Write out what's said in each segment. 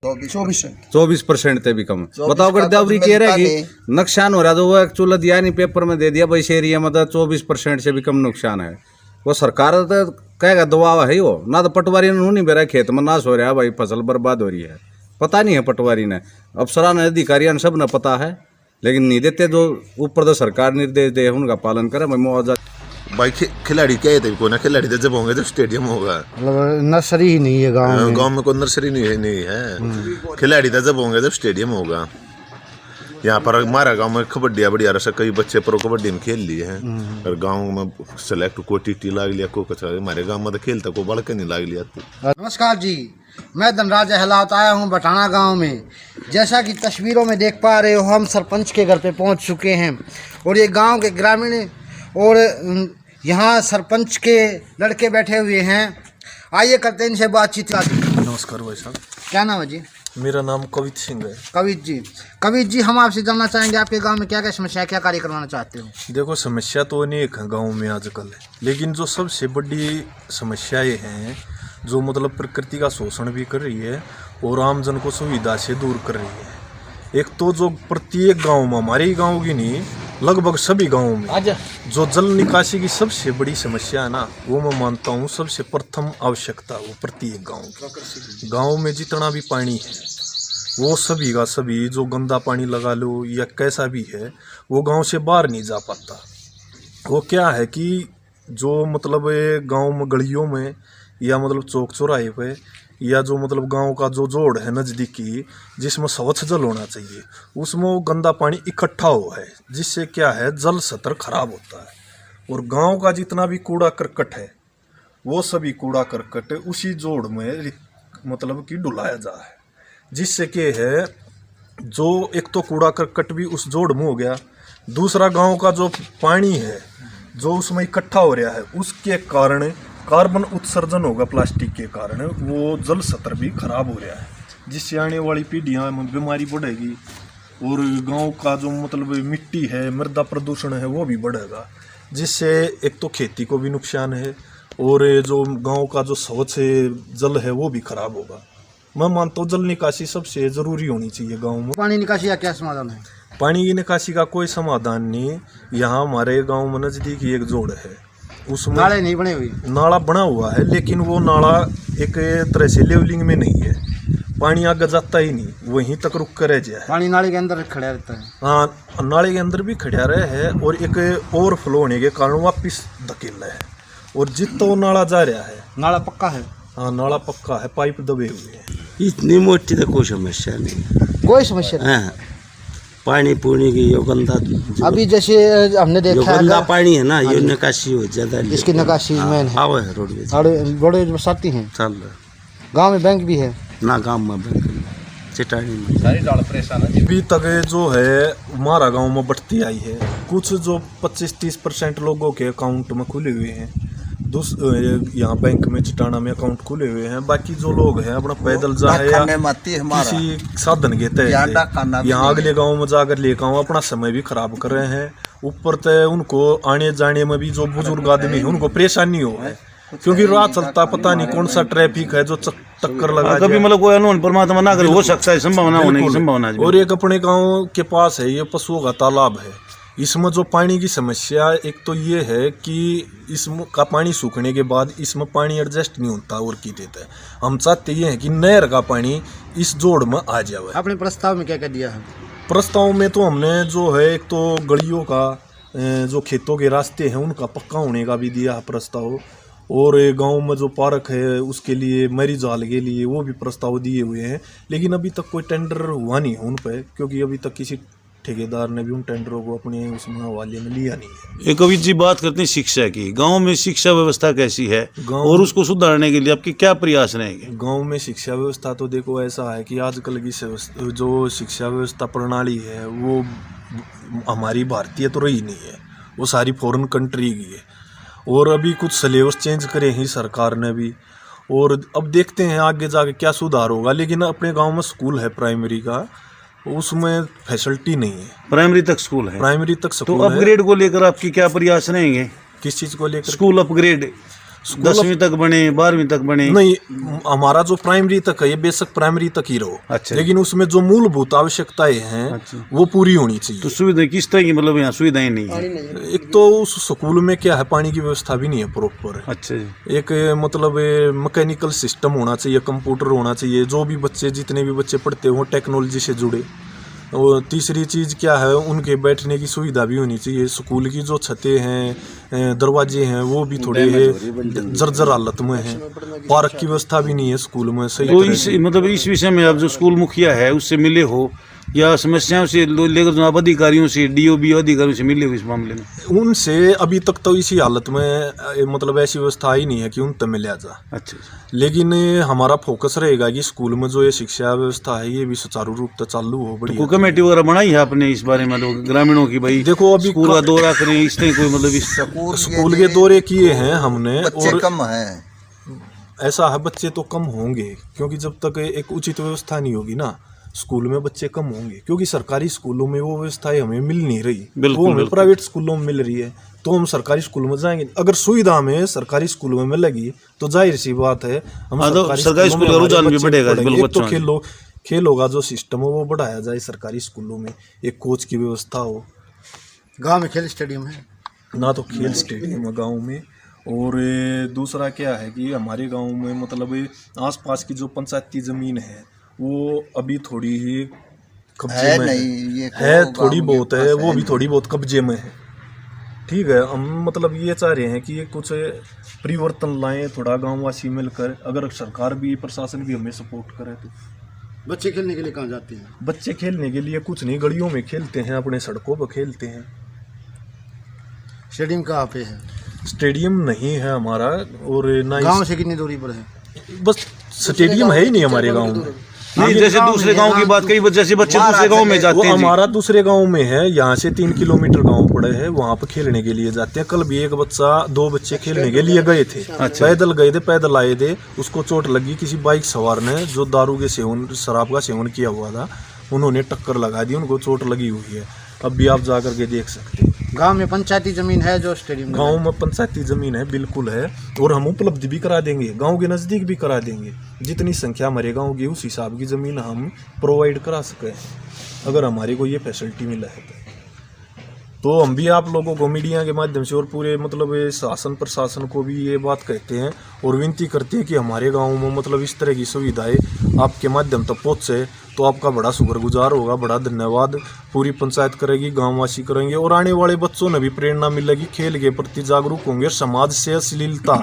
24% से भी कम। बताओ अगर दवरी कह रहे कि नुकसान हो रहा तो वो एक चूल्हा दिया नहीं, पेपर में दे दिया भाई इस एरिया में तो 24% से भी कम नुकसान है। वो सरकार तो कहेगा दबाव है ही, वो ना तो पटवारी ने नहीं बेरा खेत में नाश हो रहा है भाई, फसल बर्बाद हो रही है, पता नहीं है पटवारी ने, अफसरान ने, अधिकारियों ने, सब ने पता है लेकिन नहीं देते। जो ऊपर तो सरकार निर्देश दे उनका पालन करे भाई। मुआवजा भाई खिलाड़ी क्या है को ना, खिलाड़ी तो जब होंगे जब स्टेडियम होगा। मतलब नर्सरी ही नहीं है गांव में कोई नर्सरी नहीं है। खिलाड़ी तो जब होंगे जब स्टेडियम होगा। यहाँ पर हमारा गांव में कबड्डी बढ़िया रहा, कई बच्चे प्रो कबड्डी में खेल लिए हैं और गांव में सेलेक्ट को टी लाग लिया को कचा। हमारे गांव में तो खेलता को बढ़ के नहीं लाग लिया। नमस्कार जी, मैं धनराज अहलावत आया हूँ बटाना गांव में। जैसा कि तस्वीरों में देख पा रहे हो, हम सरपंच के घर पे पहुँच चुके हैं और ये गांव के ग्रामीण और यहाँ सरपंच के लड़के बैठे हुए हैं। आइए करते हैं इनसे बातचीत। नमस्कार भाई साहब, क्या नाम है जी? मेरा नाम कवित सिंह है। कवित जी, हम आपसे जानना चाहेंगे आपके गांव में क्या क्या समस्या, क्या कार्य करवाना चाहते हो? देखो, समस्या तो अनेक है गांव में आजकल, लेकिन जो सबसे बड़ी समस्याएं हैं जो मतलब प्रकृति का शोषण भी कर रही है और आमजन को सुविधा से दूर कर रही है। एक तो जो प्रत्येक गांव में, हमारे ही गांव की नहीं लगभग सभी गांवों में जो जल निकासी की सबसे बड़ी समस्या है ना, वो मैं मानता हूँ सबसे प्रथम आवश्यकता वो प्रत्येक गांव में जितना भी पानी है वो सभी का सभी, जो गंदा पानी लगा लो या कैसा भी है, वो गांव से बाहर नहीं जा पाता। वो क्या है कि जो मतलब गांव में गलियों में या मतलब चौक चौराहे पे या जो मतलब गांव का जो जोड़ है नज़दीकी जिसमें स्वच्छ जल होना चाहिए, उसमें वो गंदा पानी इकट्ठा हो है, जिससे क्या है जल स्तर खराब होता है। और गांव का जितना भी कूड़ा करकट है वो सभी कूड़ा करकट उसी जोड़ में मतलब कि डुलाया जा है, जिससे क्या है जो एक तो कूड़ा करकट भी उस जोड़ में हो गया, दूसरा गांव का जो पानी है जो उसमें इकट्ठा हो रहा है उसके कारण कार्बन उत्सर्जन होगा प्लास्टिक के कारण, वो जल स्तर भी खराब हो रहा है, जिससे आने वाली पीढ़ियाँ में बीमारी बढ़ेगी। और गांव का जो मतलब मिट्टी है, मृदा प्रदूषण है, वो भी बढ़ेगा, जिससे एक तो खेती को भी नुकसान है और जो गांव का जो स्वच्छ जल है वो भी खराब होगा। मैं मानता हूँ जल निकासी सबसे ज़रूरी होनी चाहिए गाँव में। पानी निकासी का क्या समाधान है? पानी की निकासी का कोई समाधान नहीं। यहाँ हमारे गाँव में नज़दीक एक जोड़ है, उसमें नाले नहीं बने हुए, नाला बना हुआ है लेकिन वो नाला एक तरह से लेवलिंग में नहीं है, पानी आगे जाता ही नहीं, वहीं तक रुक कर रह जाए। पानी नाले के अंदर खड़ा रहता है। हाँ, नाले के अंदर भी खड़ा रहे है और एक ओवरफ्लो होने के कारण वापिस धकेल रहा है। और जितना वो नाला जा रहा है, नाला पक्का है? हाँ, नाला पक्का है, पाइप दबे हुए हैं। इतनी मोटी तो कोई समस्या नहीं, कोई समस्या नहीं। हाँ, पानी पूनी की यो गंदा, अभी जैसे हमने देखा गंदा पानी है ना, ये निकासी हो ज्यादा, इसकी निकासी मेन है। आवे है रोडवेज, रोडवेज बरसाती हैं। चल रहा गांव में बैंक भी है ना, गांव में बैंक चिटानी में सारी डाल परेशान है। अभी तक जो है हमारा गांव में बढ़ती आई है, कुछ जो 25-30% लोगों के अकाउंट में खुले हुए हैं, यहाँ बैंक में चिटाना में अकाउंट खुले हुए हैं। बाकी जो लोग हैं अपना पैदल जाए या किसी साधन के तहत यहाँ अगले गांव में जाकर लेकर आऊँ, अपना समय भी खराब कर रहे हैं। ऊपर तो उनको आने जाने में भी जो बुजुर्ग आदमी है उनको परेशानी हो है, क्योंकि रात चलता पता नहीं कौन सा ट्रैफिक है जो टक्कर लगा कभी मतलब कोई अनहोनी परमात्मा ना करे, हो सकता है, संभावना होने की संभावना। और एक अपने गांव के पास है ये पशुओं का तालाब है, इसमें जो पानी की समस्या एक तो ये है कि इसमें का पानी सूखने के बाद इसमें पानी एडजस्ट नहीं होता और की देता है। हम चाहते ये हैं कि नहर का पानी इस जोड़ में आ जाए। अपने प्रस्ताव में क्या क्या दिया है? प्रस्ताव में तो हमने जो है एक तो गलियों का जो खेतों के रास्ते हैं उनका पक्का होने का भी दिया है प्रस्ताव, और गांव में जो पार्क है उसके लिए मरी जाल के लिए वो भी प्रस्ताव दिए हुए हैं, लेकिन अभी तक कोई टेंडर हुआ नहीं है उन पर, क्योंकि अभी तक किसी ठेकेदार ने भी उन टेंडरों को अपने उसमें हवाले में लिया नहीं है। एक कवित जी बात करते हैं शिक्षा की, गांव में शिक्षा व्यवस्था कैसी है और उसको सुधारने के लिए आपके क्या प्रयास रहेंगे? गांव में शिक्षा व्यवस्था तो देखो ऐसा है कि आजकल की जो शिक्षा व्यवस्था प्रणाली है वो हमारी भारतीय तो रही नहीं है, वो सारी फॉरेन कंट्री की है। और अभी कुछ सिलेबस चेंज करे ही सरकार ने भी, और अब देखते हैं आगे जाके क्या सुधार होगा। लेकिन अपने गाँव में स्कूल है प्राइमरी का, उसमें फैसिलिटी नहीं है। प्राइमरी तक स्कूल है? प्राइमरी तक स्कूल तो अपग्रेड को लेकर आपकी क्या प्रयास रहेंगे? किस चीज़ को लेकर? School upgrade. स्कूल 10वीं तक बने, 12वीं तक बने? नहीं, हमारा जो प्राइमरी तक है ये बेसिक प्राइमरी तक ही रहो। अच्छा। लेकिन उसमें जो मूलभूत आवश्यकताएं हैं वो पूरी होनी चाहिए। तो सुविधाएं किस तरह की, मतलब यहाँ सुविधाएं नहीं है? एक तो उस स्कूल में क्या है, पानी की व्यवस्था भी नहीं है प्रॉपर। अच्छा जी। एक मतलब मैकेनिकल सिस्टम होना चाहिए, कंप्यूटर होना चाहिए, जो भी बच्चे जितने भी बच्चे पढ़ते हो टेक्नोलॉजी से जुड़े। और तीसरी चीज़ क्या है, उनके बैठने की सुविधा भी होनी चाहिए। स्कूल की जो छतें हैं, दरवाजे हैं, वो भी थोड़े जर्जर हालत में हैं। पार्क की व्यवस्था भी नहीं है स्कूल में सही तो तरह इस से। मतलब इस विषय में आप जो स्कूल मुखिया है उससे मिले हो, या समस्याओं से लेकर जो आप अधिकारियों से, डीओबी अधिकारियों से मिले हो इस मामले में? उनसे अभी तक तो इसी हालत में मतलब ऐसी व्यवस्था ही नहीं है कि उन तक मिला जा। अच्छा। लेकिन हमारा फोकस रहेगा कि स्कूल में जो ये शिक्षा व्यवस्था है ये भी सुचारू रूप से चालू हो। तो बढ़िया कोई कमेटी वगैरह बनाई है आपने इस बारे में, लोग ग्रामीणों की, भाई देखो अभी स्कूल का दौरा करें, इस तरह कोई मतलब इस स्कूल के दौरे किए हैं हमने, बच्चे और कम है। ऐसा है बच्चे तो कम होंगे, क्योंकि जब तक एक उचित व्यवस्था नहीं होगी ना स्कूल में बच्चे कम होंगे। क्योंकि सरकारी स्कूलों में वो व्यवस्थाएं हमें मिल नहीं रही, बिल्कुल, वो हमें बिल्कुल। प्राइवेट स्कूलों में मिल रही है, तो हम सरकारी स्कूल में जाएंगे। अगर सुविधा हमें सरकारी स्कूलों में मिलेगी तो जाहिर सी बात है हम हाँ, तो सरकारी स्कूलों में स्कूल का हमारे रुझान भी बच्चे बढ़ेगा, पढ़ेंगे। बिल्कुल, एक तो बच्चों खेलों का जो सिस्टम है वो बढ़ाया जाए सरकारी स्कूलों में, एक कोच की व्यवस्था हो। गांव में खेल स्टेडियम है। ना तो खेल स्टेडियम है गाँव में, और दूसरा क्या है कि हमारे गांव में मतलब आसपास की जो पंचायती ज़मीन है वो अभी थोड़ी ही कब्जे है में नहीं, ये है गाँव थोड़ी के बहुत है, पास वो है भी नहीं। थोड़ी बहुत कब्जे में है। ठीक है, हम मतलब ये चाह रहे हैं कि ये कुछ परिवर्तन लाएं, थोड़ा गांववासी मिलकर। अगर सरकार भी, प्रशासन भी हमें सपोर्ट करे तो। बच्चे खेलने के लिए कहाँ जाते हैं? बच्चे खेलने के लिए कुछ नहीं, गलियों में खेलते हैं, अपने सड़कों पर खेलते हैं। स्टेडियम कहाँ पे है? स्टेडियम नहीं है हमारा, और ना ही गांव से कितनी दूरी पर है? बस स्टेडियम है ही नहीं हमारे गांव में। नहीं, जैसे दूसरे गांव की बात करी, जैसे बच्चे दूसरे गांव में वो जाते हैं जी। हमारा दूसरे गांव में है, यहाँ से 3 किलोमीटर गांव पड़े है, वहाँ पे खेलने के लिए जाते हैं। कल भी एक बच्चा, 2 बच्चे खेलने के लिए गए थे। पैदल गए थे, पैदल आए थे, उसको चोट लगी किसी बाइक सवार ने जो दारू के सेवन, शराब का सेवन किया हुआ था, उन्होंने टक्कर लगा दी, उनको चोट लगी हुई है। अब भी आप जा करके देख सकते हैं। गांव में पंचायती जमीन है जो स्टेडियम गांव में पंचायती जमीन है, बिल्कुल है, और हम उपलब्ध भी करा देंगे, गांव के नज़दीक भी करा देंगे। जितनी संख्या हमारे गांव की उस हिसाब की ज़मीन हम प्रोवाइड करा सकें, अगर हमारे को ये फैसिलिटी मिला है तो हम भी आप लोगों को मीडिया के माध्यम से और पूरे मतलब ये शासन प्रशासन को भी ये बात कहते हैं और विनती करते हैं कि हमारे गाँव में मतलब इस तरह की सुविधाएं आपके माध्यम तक पहुँचे तो आपका बड़ा शुक्रगुजार होगा, बड़ा धन्यवाद। पूरी पंचायत करेगी, गांववासी करेंगे, और आने वाले बच्चों ने भी प्रेरणा मिलेगी, खेल के प्रति जागरूक होंगे, समाज से अश्लीलता,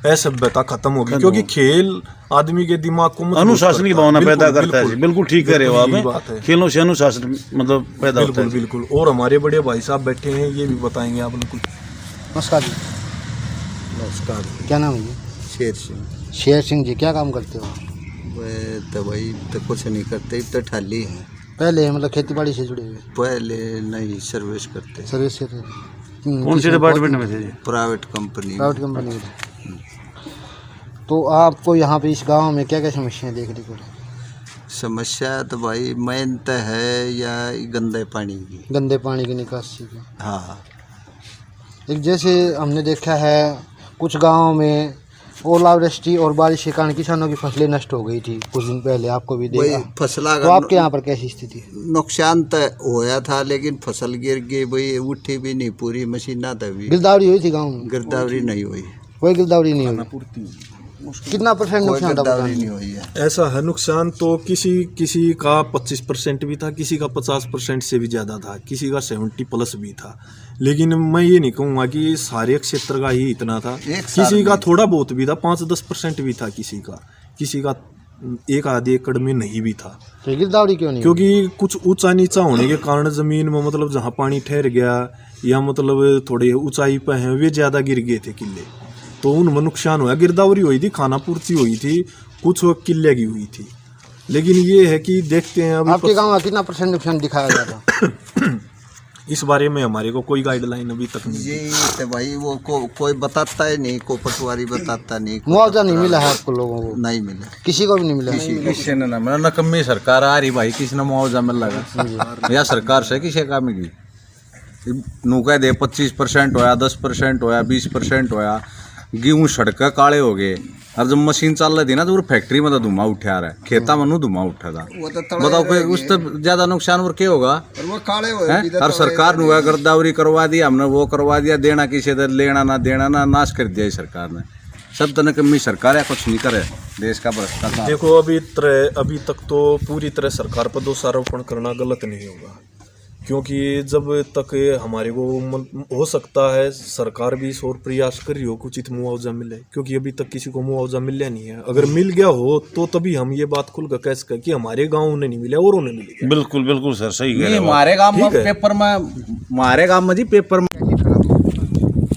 असभ्यता खत्म होगी। क्योंकि खेल आदमी के दिमाग को अनुशासन की भावना पैदा करता है। बिल्कुल ठीक कह रहे हो यही बात आप, है। खेलों से अनुशासन मतलब पैदा होता बिल्कुल है। बिल्कुल। और हमारे बड़े भाई साहब बैठे हैं, ये भी बताएंगे आप लोग। नमस्कार जी। नमस्कार। क्या नाम है जी? शेर सिंह। शेर सिंह जी, क्या काम करते हो? वह तो भाई तो कुछ नहीं करते, तो ठाली हैं। पहले मतलब खेती बाड़ी से जुड़े हुए? पहले नहीं, सर्विस करते, सर्विस से थे। कौन से डिपार्टमेंट में थे जी? प्राइवेट कंपनी में। प्राइवेट कंपनी में थे। तो आपको यहाँ पे इस गांव में क्या क्या समस्याएं देखने को? समस्या तो भाई मेन तो है या गंदे पानी की। गंदे पानी की निकासी की। हाँ, एक जैसे हमने देखा है कुछ गांव में ओलावृष्टि और बारिश के कारण किसानों की फसलें नष्ट हो गई थी कुछ दिन पहले, आपको भी वही देखा। फसला तो आपके यहाँ पर कैसी स्थिति है? नुकसान तो होया था, लेकिन फसल गिर गई, वही उठी भी नहीं, पूरी मशीना तभी गिरदावरी हुई थी गाँव में? गिरदावरी नहीं हुई, कोई गिरदावरी नहीं हुई। कितना परसेंट कोई नुकसान था? गिरदावरी नहीं हुई है। ऐसा है, नुकसान तो किसी का 25% भी था, किसी का 50% से भी ज़्यादा था, किसी का 70+ भी था। लेकिन मैं ये नहीं कहूँगा कि सारे क्षेत्र का ही इतना था, किसी का थोड़ा बहुत भी था, 5-10% भी था, किसी का 1-2 एकड़ में नहीं भी था। तो गिरदावरी क्यों नहीं? क्योंकि कुछ ऊंचा नीचा होने के कारण ज़मीन में मतलब जहाँ पानी ठहर गया या मतलब थोड़े ऊंचाई पे हैं वे ज़्यादा गिर गए थे किले, तो उनमें नुकसान हुआ। गिरदावरी हुई थी, खाना पूर्ति हुई थी, कुछ किले की हुई थी। लेकिन ये है कि देखते हैं अभी आपके गांव में कितना परसेंट नुकसान दिखाया गया था? इस बारे में हमारे को कोई गाइडलाइन अभी तक नहीं है। ये तो भाई वो कोई बताता है नहीं, को पटवारी बताता नहीं, मुआवजा नहीं मिला है आपको लोगों को? नहीं मिला, किसी को भी नहीं मिला? किसी ने ना मिला, नकम्मी सरकार आ रही भाई, किसी ने मुआवजा मिल लगा या सरकार से किसी का मिली। नू कह दे 25% होया, 10% होया, 20% होया, गेहूं सड़क काले हो गए। और जब मशीन चल रही थी ना तो वो फैक्ट्री में तो धुआं उठा रहा है, खेता में नु धुआं उठा था। वो तो तड़ा बताओ कोई रह उस तो ज्यादा नुकसान और क्या होगा? और वो काले हुए हैं? भी तो और सरकार ने हुआ गिरदावरी करवा दिया, हमने वो करवा दिया, देना किसी दर लेना ना देना ना, नाश कर दिया सरकार ने। सब तरह कमी सरकार है, कुछ नहीं करे देश का भ्रष्टाचार। देखो अभी तक तो पूरी तरह सरकार पर दोषारोपण करना गलत नहीं होगा, क्योंकि जब तक हमारे को हो सकता है सरकार भी इस ओर प्रयास कर रही हो कुछ उचित मुआवजा मिले, क्योंकि अभी तक किसी को मुआवजा मिला नहीं है। अगर मिल गया हो तो तभी हम ये बात खुलकर कह सकें कि हमारे गाँव में नहीं मिला और उन्हें मिल गया। बिल्कुल बिल्कुल सर, सही कह रहे नहीं हो। हमारे गांव में ठीक है। पेपर में, हमारे गांव में जी पेपर में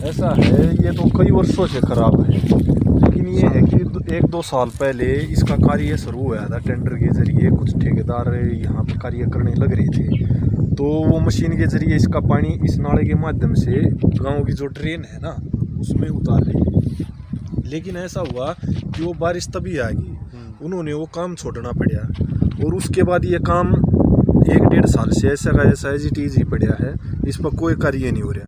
ऐसा है, ये तो कई वर्षों से खराब है, लेकिन ये है कि 1-2 साल पहले इसका कार्य शुरू हुआ था। टेंडर के जरिए कुछ ठेकेदार यहाँ पर कार्य करने लग रहे थे, तो वो मशीन के जरिए इसका पानी इस नाले के माध्यम से गांव की जो ड्रेन है ना उसमें उतार रहे। लेकिन ऐसा हुआ कि वो बारिश तभी आ गई, उन्होंने वो काम छोड़ना पड़ा, और उसके बाद ये काम 1-1.5 साल से ऐसा का ऐसा एज इट इज ही पड़ा है, इस पर कोई कार्य नहीं हो रहा।